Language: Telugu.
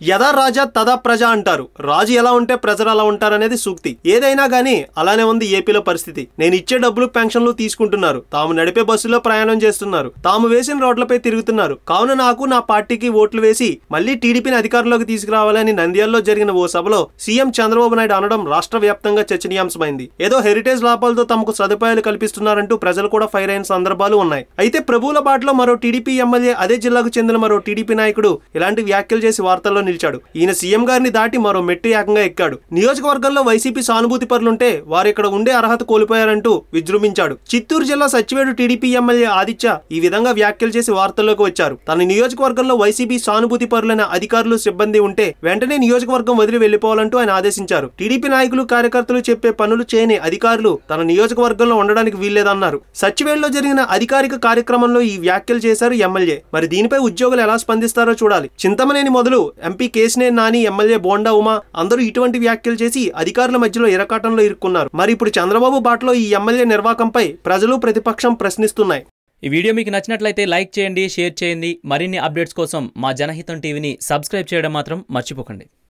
యథా రాజా తదా ప్రజ అంటారు. రాజు ఎలా ఉంటే ప్రజలు అలా ఉంటారనేది సూక్తి. ఏదైనా గానీ అలానే ఉంది ఏపీలో పరిస్థితి. నేను ఇచ్చే డబ్బులు పెన్షన్లు తీసుకుంటున్నారు, తాము నడిపే బస్సులో ప్రయాణం చేస్తున్నారు, తాము వేసిన రోడ్లపై తిరుగుతున్నారు. కావున నాకు నా పార్టీకి ఓట్లు వేసి మళ్లీ టీడీపీని అధికారంలోకి తీసుకురావాలని నంద్యాలలో జరిగిన ఓ సభలో సీఎం చంద్రబాబు నాయుడు అనడం రాష్ట్ర వ్యాప్తంగా చర్చనీయాంశమైంది. ఏదో హెరిటేజ్ లాభాలతో తమకు సదుపాయాలు కల్పిస్తున్నారంటూ ప్రజలు కూడా ఫైర్ అయిన సందర్భాలు ఉన్నాయి. అయితే ప్రభువుల బాటలో మరో టీడీపీ ఎమ్మెల్యే, అదే జిల్లాకు చెందిన మరో టీడీపీ నాయకుడు ఇలాంటి వ్యాఖ్యలు చేసి వార్తల్లో నిలిచాడు. ఈయన సీఎం గారిని దాటి మరో మెట్టు ఏకంగా ఎక్కాడు. నియోజకవర్గంలో వైసీపీ సానుభూతి పరులుంటే వారు ఇక్కడ ఉండే అర్హత కోల్పోయారంటూ విజృంభించాడు. చిత్తూరు జిల్లా సచ్చివేడు టీడీపీ ఎమ్మెల్యే ఆదిత్య ఈ విధంగా వ్యాఖ్యలు చేసి వార్తల్లోకి వచ్చారు. తన నియోజకవర్గంలో వైసీపీ సానుభూతి పరులైన అధికారులు, సిబ్బంది ఉంటే వెంటనే నియోజకవర్గం వదిలి వెళ్లిపోవాలంటూ ఆయన ఆదేశించారు. టీడీపీ నాయకులు, కార్యకర్తలు చెప్పే పనులు చేయని అధికారులు తన నియోజకవర్గంలో ఉండడానికి వీల్లేదన్నారు. సచ్చివేడులో జరిగిన అధికారిక కార్యక్రమంలో ఈ వ్యాఖ్యలు చేశారు ఎమ్మెల్యే. మరి దీనిపై ఉద్యోగులు ఎలా స్పందిస్తారో చూడాలి. చింతమనేని మొదలు ఎంపీ కేశినేని నాని, ఎమ్మెల్యే బోండా ఉమా అందరూ ఇటువంటి వ్యాఖ్యలు చేసి అధికారుల మధ్యలో ఇరకాటంలో ఇరుక్కున్నారు. మరి ఇప్పుడు చంద్రబాబు బాటలో ఈ ఎమ్మెల్యే నిర్వాకంపై ప్రజలు, ప్రతిపక్షం ప్రశ్నిస్తున్నాయి. ఈ వీడియో మీకు నచ్చినట్లయితే లైక్ చేయండి, షేర్ చేయండి. మరిన్ని అప్డేట్స్ కోసం మా జనహితం టీవీని సబ్స్క్రైబ్ చేయడం మాత్రం మర్చిపోకండి.